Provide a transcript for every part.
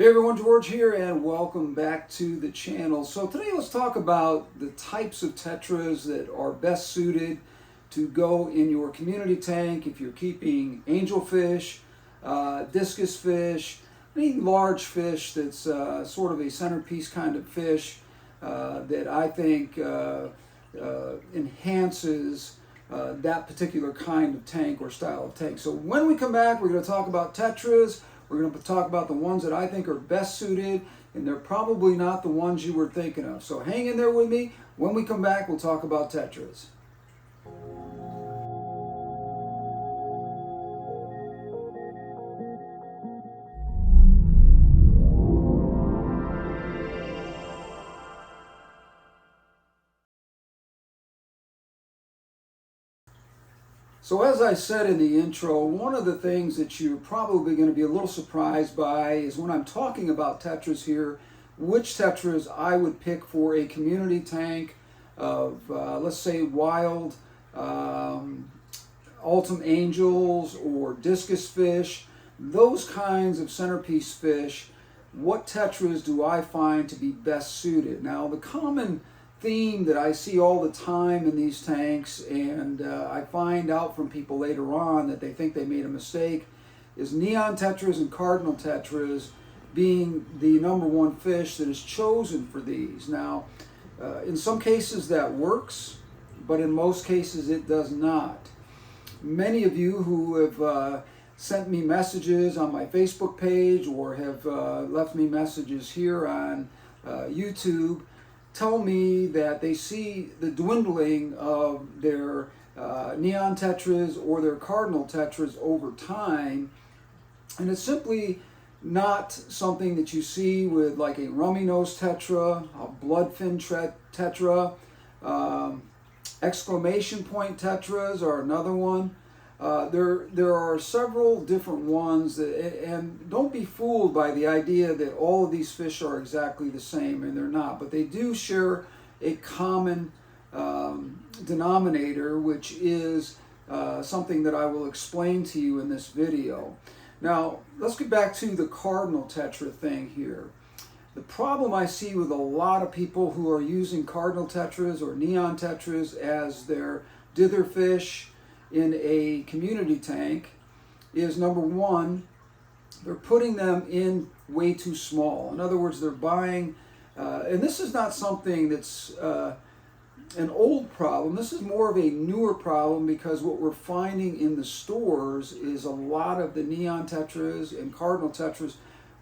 Hey everyone, George here and welcome back to the channel. So today let's talk about the types of tetras that are best suited to go in your community tank if you're keeping angelfish, discus fish, any large fish that's sort of a centerpiece kind of fish that I think enhances that particular kind of tank or style of tank. So when we come back, we're going to talk about tetras. We're going to talk about the ones that I think are best suited, and they're probably not the ones you were thinking of. So hang in there with me. When we come back, we'll talk about tetras. So as I said in the intro, one of the things that you're probably going to be a little surprised by is when I'm talking about tetras here, which tetras I would pick for a community tank of, let's say, wild Ultim angels or discus fish, those kinds of centerpiece fish. What tetras do I find to be best suited? Now, the common theme that I see all the time in these tanks, and I find out from people later on that they think they made a mistake, is neon tetras and cardinal tetras being the number one fish that is chosen for these. Now, in some cases that works, but in most cases it does not. Many of you who have sent me messages on my Facebook page or have left me messages here on YouTube tell me that they see the dwindling of their neon tetras or their cardinal tetras over time, and it's simply not something that you see with like a Ruminnoos tetra, a bloodfin tetra, exclamation point tetras are another one. There are several different ones that, and don't be fooled by the idea that all of these fish are exactly the same, and they're not, but they do share a common denominator, which is something that I will explain to you in this video. Now, let's get back to the cardinal tetra thing here. The problem I see with a lot of people who are using cardinal tetras or neon tetras as their dither fish in a community tank is, number one, they're putting them in way too small. In other words, they're buying, and this is not something that's an old problem. This is more of a newer problem, because what we're finding in the stores is a lot of the neon tetras and cardinal tetras,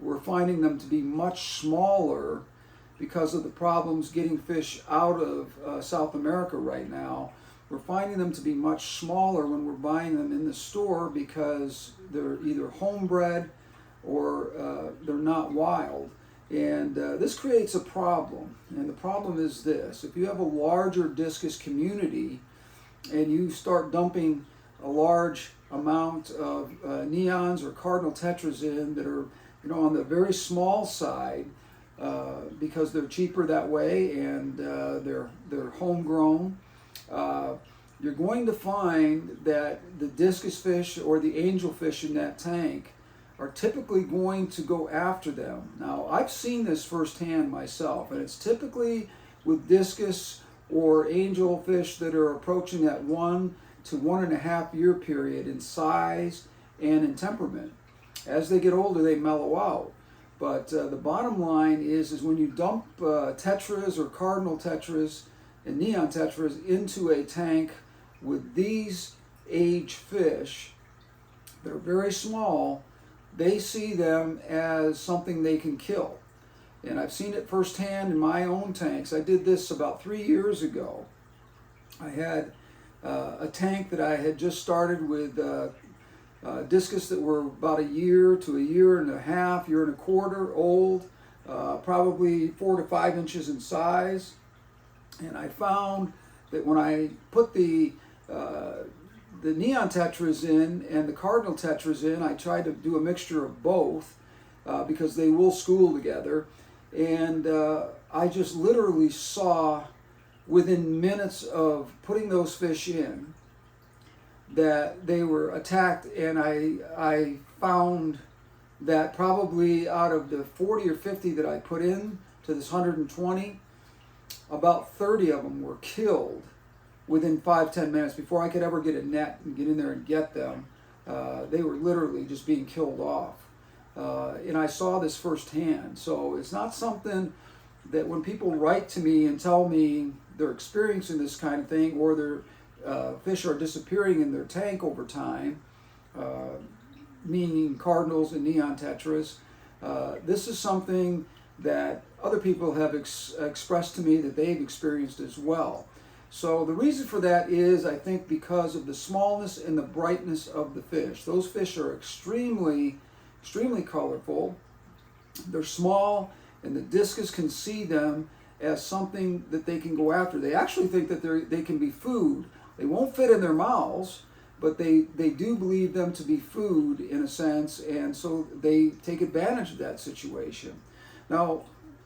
we're finding them to be much smaller because of the problems getting fish out of South America right now. We're finding them to be much smaller when we're buying them in the store because they're either homebred or they're not wild. And this creates a problem. And the problem is this: if you have a larger discus community and you start dumping a large amount of neons or cardinal tetras in that are, on the very small side, because they're cheaper that way and they're homegrown, you're going to find that the discus fish or the angelfish in that tank are typically going to go after them. Now, I've seen this firsthand myself, and it's typically with discus or angelfish that are approaching that 1 to 1.5 year period in size and in temperament. As they get older, they mellow out. But the bottom line is when you dump tetras or cardinal tetras and neon tetras into a tank with these age fish that are very small, they see them as something they can kill. And I've seen it firsthand in my own tanks. I did this about 3 years ago. I had a tank that I had just started with discus that were about 1 year to 1.5 years, 1.25 years old, probably 4 to 5 inches in size. And I found that when I put the neon tetras in and the cardinal tetras in, I tried to do a mixture of both because they will school together. And I just literally saw within minutes of putting those fish in that they were attacked, and I found that probably out of the 40 or 50 that I put in to this 120, about 30 of them were killed within 5-10 minutes before I could ever get a net and get in there and get them. They were literally just being killed off. And I saw this firsthand. So it's not something that when people write to me and tell me they're experiencing this kind of thing, or their fish are disappearing in their tank over time, meaning cardinals and neon tetras, this is something that other people have expressed to me that they've experienced as well. So the reason for that is, I think, because of the smallness and the brightness of the fish. Those fish are extremely colorful. They're small, and the discus can see them as something that they can go after. They actually think that they can be food. They won't fit in their mouths, but they do believe them to be food in a sense, and so they take advantage of that situation. Now,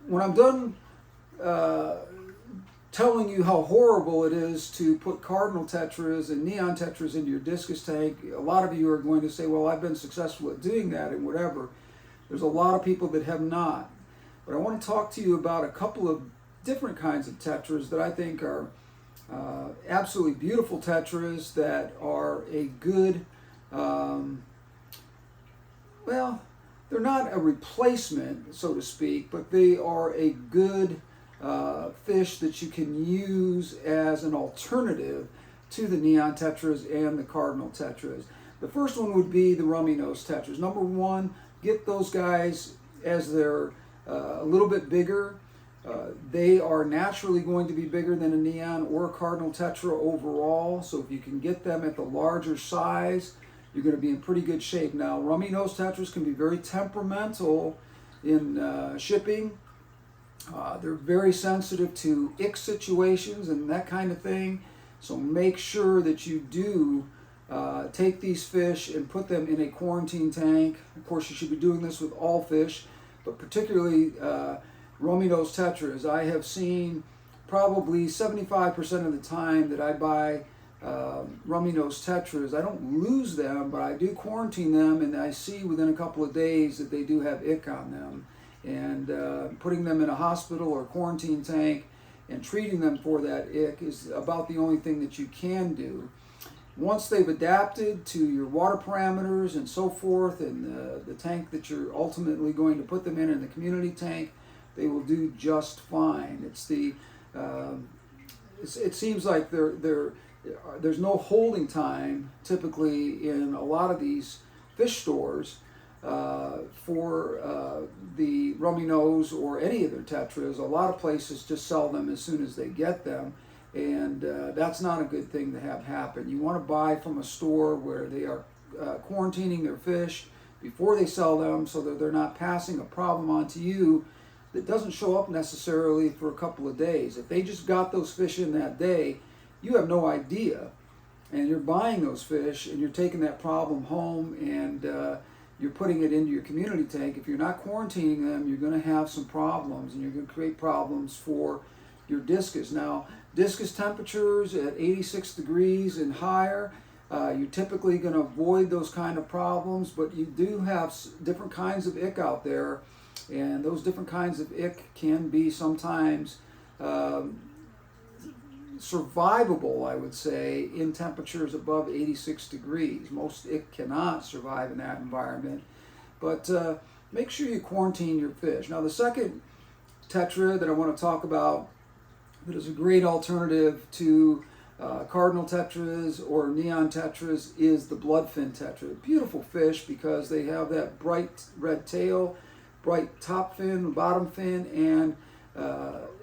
when I'm done telling you how horrible it is to put cardinal tetras and neon tetras into your discus tank, a lot of you are going to say, well, I've been successful at doing that and whatever. There's a lot of people that have not. But I want to talk to you about a couple of different kinds of tetras that I think are absolutely beautiful tetras that are a good, well, they're not a replacement, so to speak, but they are a good fish that you can use as an alternative to the neon tetras and the cardinal tetras. The first one would be the Ruminnoos tetras. Number one, get those guys as they're a little bit bigger. They are naturally going to be bigger than a neon or a cardinal tetra overall, so if you can get them at the larger size, you're going to be in pretty good shape. Now, Ruminnoos tetras can be very temperamental in shipping. They're very sensitive to ick situations and that kind of thing, so make sure that you do take these fish and put them in a quarantine tank. Of course, you should be doing this with all fish, but particularly Ruminnoos tetras. I have seen probably 75% of the time that I buy Ruminnoos tetras, I don't lose them, but I do quarantine them, and I see within a couple of days that they do have ick on them. And putting them in a hospital or quarantine tank and treating them for that ick is about the only thing that you can do. Once they've adapted to your water parameters and so forth, and the tank that you're ultimately going to put them in the community tank, they will do just fine. It's the it seems like there's no holding time typically in a lot of these fish stores for the Ruminnoos or any of their tetras. A lot of places just sell them as soon as they get them, and that's not a good thing to have happen. You want to buy from a store where they are quarantining their fish before they sell them, so that they're not passing a problem on to you that doesn't show up necessarily for a couple of days. If they just got those fish in that day, you have no idea, and you're buying those fish and you're taking that problem home, and you're putting it into your community tank. If you're not quarantining them, you're going to have some problems, and you're going to create problems for your discus. Now, discus temperatures at 86 degrees and higher, you're typically going to avoid those kind of problems, but you do have different kinds of ick out there, and those different kinds of ick can be sometimes survivable, I would say, in temperatures above 86 degrees. Most ick cannot survive in that environment, but make sure you quarantine your fish. Now, the second tetra that I want to talk about that is a great alternative to cardinal tetras or neon tetras is the bloodfin tetra. Beautiful fish because they have that bright red tail, bright top fin, bottom fin, and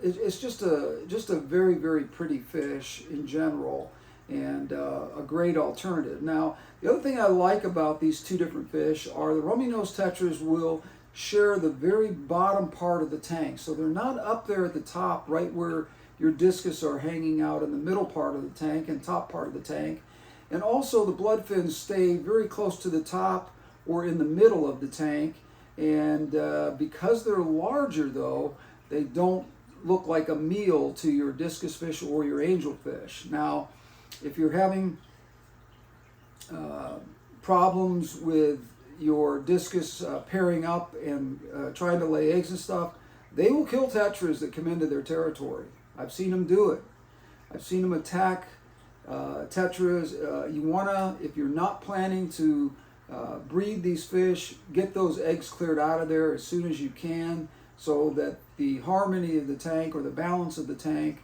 it's just a very, very pretty fish in general, and a great alternative. Now, the other thing I like about these two different fish are the Ruminnoos tetras will share the very bottom part of the tank, so they're not up there at the top right where your discus are hanging out in the middle part of the tank and top part of the tank. And also the blood fins stay very close to the top or in the middle of the tank, and because they're larger though, they don't look like a meal to your discus fish or your angelfish. Now, if you're having problems with your discus pairing up and trying to lay eggs and stuff, they will kill tetras that come into their territory. I've seen them do it. I've seen them attack tetras. You want to, if you're not planning to breed these fish, get those eggs cleared out of there as soon as you can, so that the harmony of the tank or the balance of the tank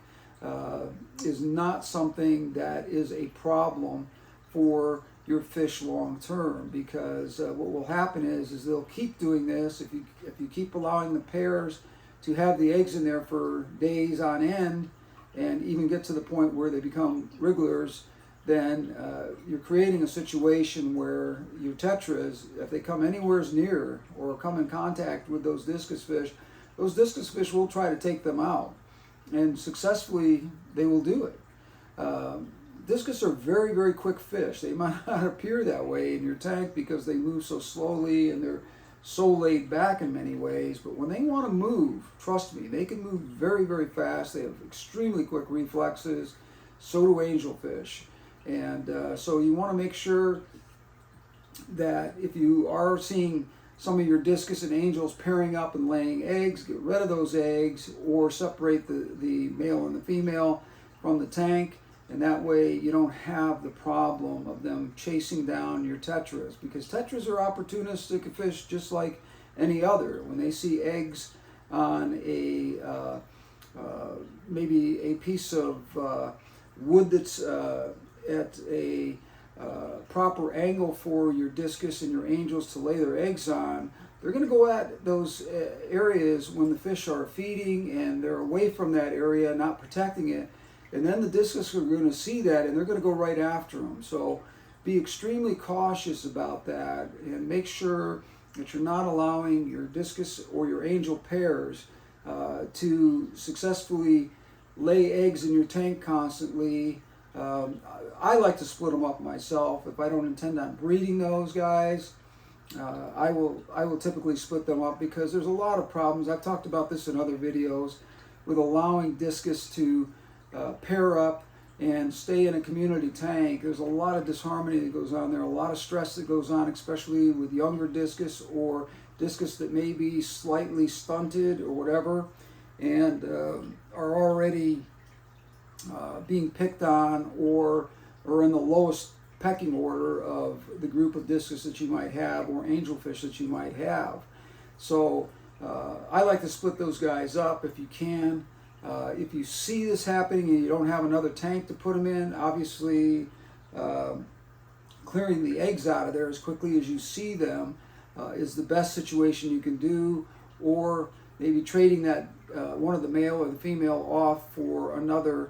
is not something that is a problem for your fish long term. Because what will happen is they'll keep doing this. If you keep allowing the pairs to have the eggs in there for days on end, and even get to the point where they become wrigglers, then you're creating a situation where your tetras, if they come anywhere near or come in contact with those discus fish will try to take them out, and successfully they will do it. Discus are very, very quick fish. They might not appear that way in your tank because they move so slowly and they're so laid back in many ways, but when they want to move, trust me, they can move very, very fast. They have extremely quick reflexes. So do angelfish. And so you want to make sure that if you are seeing some of your discus and angels pairing up and laying eggs, get rid of those eggs, or separate the male and the female from the tank, and that way you don't have the problem of them chasing down your tetras, because tetras are opportunistic fish just like any other. When they see eggs on a maybe a piece of wood that's at a proper angle for your discus and your angels to lay their eggs on, they're going to go at those areas when the fish are feeding and they're away from that area, not protecting it. And then the discus are going to see that and they're going to go right after them. So be extremely cautious about that, and make sure that you're not allowing your discus or your angel pairs to successfully lay eggs in your tank constantly. I like to split them up myself. If I don't intend on breeding those guys, I will typically split them up, because there's a lot of problems. I've talked about this in other videos with allowing discus to pair up and stay in a community tank. There's a lot of disharmony that goes on there, a lot of stress that goes on, especially with younger discus or discus that may be slightly stunted or whatever, and are already being picked on or in the lowest pecking order of the group of discus that you might have, or angelfish that you might have. So I like to split those guys up if you can. If you see this happening and you don't have another tank to put them in, obviously clearing the eggs out of there as quickly as you see them is the best situation you can do, or maybe trading that one of the male or the female off for another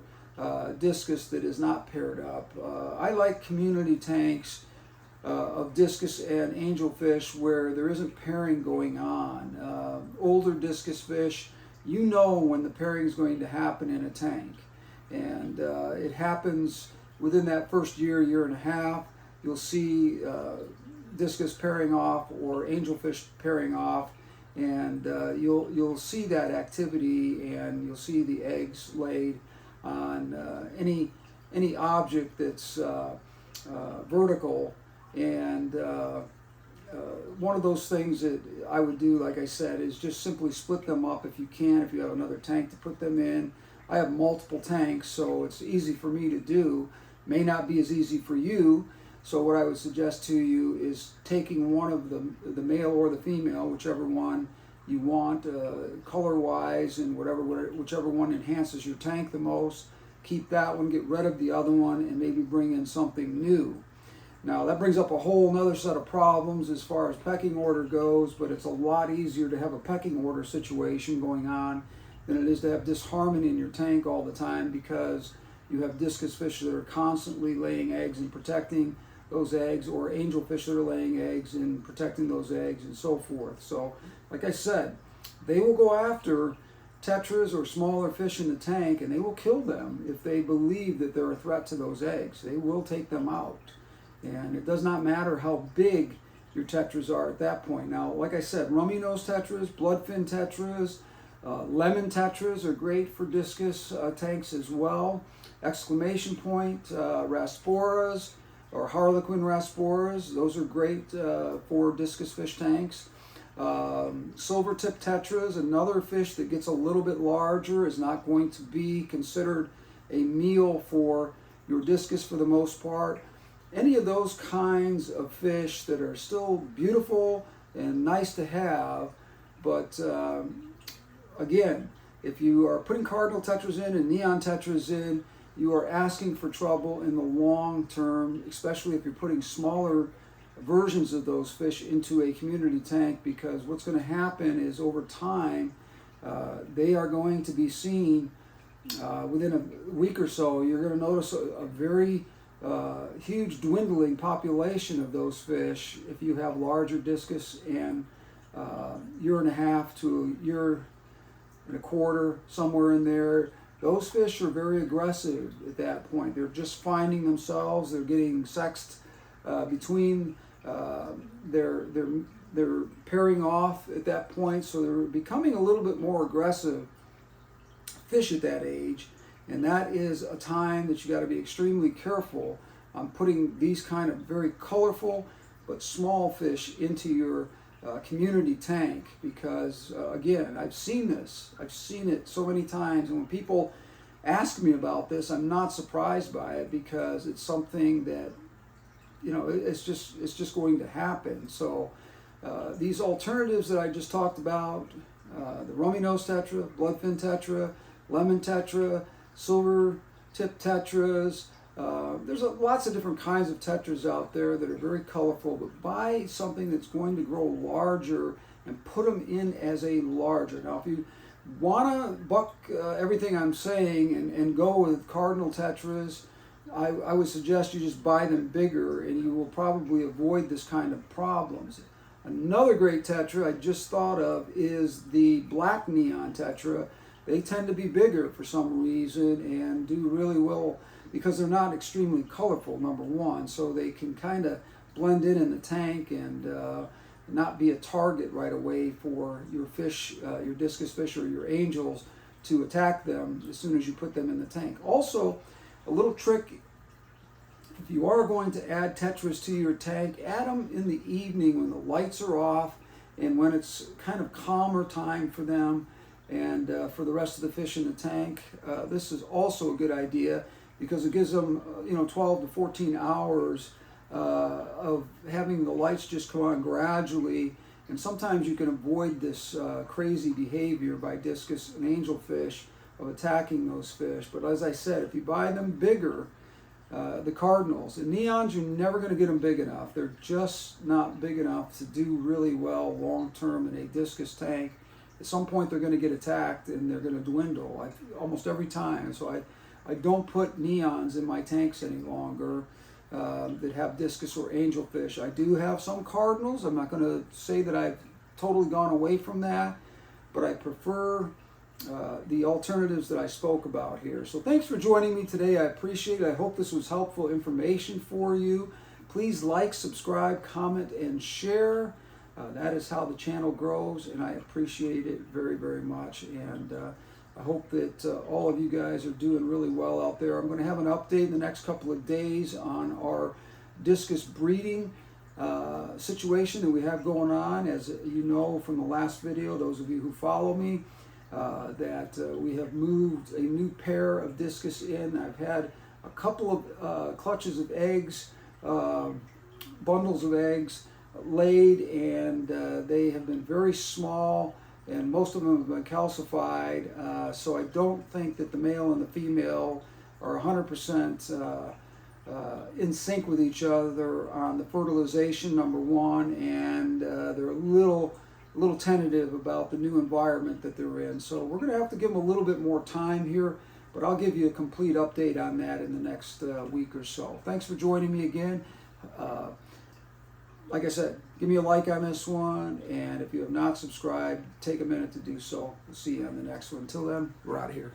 discus that is not paired up. I like community tanks of discus and angelfish where there isn't pairing going on. Older discus fish, you know when the pairing is going to happen in a tank, and it happens within that first year and a half. You'll see discus pairing off or angelfish pairing off, and you'll see that activity, and you'll see the eggs laid on any object that's vertical. And one of those things that I would do, like I said, is just simply split them up if you can, if you have another tank to put them in. I have multiple tanks, so it's easy for me to do. May not be as easy for you. So what I would suggest to you is taking one of the male or the female, whichever one you want, color-wise, and whichever one enhances your tank the most. Keep that one, get rid of the other one, and maybe bring in something new. Now that brings up a whole nother set of problems as far as pecking order goes, but it's a lot easier to have a pecking order situation going on than it is to have disharmony in your tank all the time, because you have discus fish that are constantly laying eggs and protecting those eggs, or angelfish that are laying eggs and protecting those eggs, and so forth. So like I said, they will go after tetras or smaller fish in the tank, and they will kill them if they believe that they're a threat to those eggs. They will take them out. And it does not matter how big your tetras are at that point. Now, like I said, Ruminnoos tetras, bloodfin tetras, lemon tetras are great for discus tanks as well. Exclamation point, rasporas, or Harlequin Rasboras. Those are great for discus fish tanks. Silver tip Tetras, another fish that gets a little bit larger, is not going to be considered a meal for your discus for the most part. Any of those kinds of fish that are still beautiful and nice to have, but again, if you are putting Cardinal Tetras in and Neon Tetras in, you are asking for trouble in the long term, especially if you're putting smaller versions of those fish into a community tank, because what's going to happen is over time they are going to be seen within a week or so. You're going to notice a very huge dwindling population of those fish if you have larger discus, and year and a half to a year and a quarter, somewhere in there. Those fish are very aggressive at that point. They're just finding themselves. They're getting sexed between. They're pairing off at that point, so they're becoming a little bit more aggressive fish at that age, and that is a time that you got to be extremely careful on putting these kind of very colorful but small fish into your community tank, because again, I've seen it so many times, and when people ask me about this, I'm not surprised by it, because it's something that, you know, it's just going to happen. So these alternatives that I just talked about, the Ruminnoos Tetra, Bloodfin Tetra, Lemon Tetra, Silver Tip Tetras, there's lots of different kinds of Tetras out there that are very colorful, but buy something that's going to grow larger and put them in as a larger. Now, if you want to buck everything I'm saying and go with Cardinal Tetras, I would suggest you just buy them bigger, and you will probably avoid this kind of problems. Another great Tetra I just thought of is the Black Neon Tetra. They tend to be bigger for some reason and do really well because they're not extremely colorful, number one, so they can kind of blend in the tank and not be a target right away for your fish, your discus fish or your angels, to attack them as soon as you put them in the tank. Also, a little trick: if you are going to add Tetras to your tank, add them in the evening when the lights are off and when it's kind of calmer time for them and for the rest of the fish in the tank. This is also a good idea because it gives them 12 to 14 hours of having the lights just come on gradually, and sometimes you can avoid this crazy behavior by discus and angelfish of attacking those fish. But as I said, if you buy them bigger, the Cardinals and Neons, you're never going to get them big enough. They're just not big enough to do really well long term in a discus tank. At some point they're going to get attacked and they're going to dwindle almost every time. So I don't put Neons in my tanks any longer that have discus or angelfish. I do have some Cardinals. I'm not going to say that I've totally gone away from that, but I prefer the alternatives that I spoke about here. So thanks for joining me today. I appreciate it. I hope this was helpful information for you. Please like, subscribe, comment, and share. That is how the channel grows, and I appreciate it very, very much. And I hope that all of you guys are doing really well out there. I'm going to have an update in the next couple of days on our discus breeding situation that we have going on. As you know from the last video, those of you who follow me, that we have moved a new pair of discus in. I've had a couple of clutches of eggs, bundles of eggs laid, and they have been very small, and most of them have been calcified, so I don't think that the male and the female are 100% in sync with each other on the fertilization, number one, and they're a little tentative about the new environment that they're in. So we're going to have to give them a little bit more time here, but I'll give you a complete update on that in the next week or so. Thanks for joining me again. Like I said, give me a like on this one, and if you have not subscribed, take a minute to do so. We'll see you on the next one. Until then, we're out of here.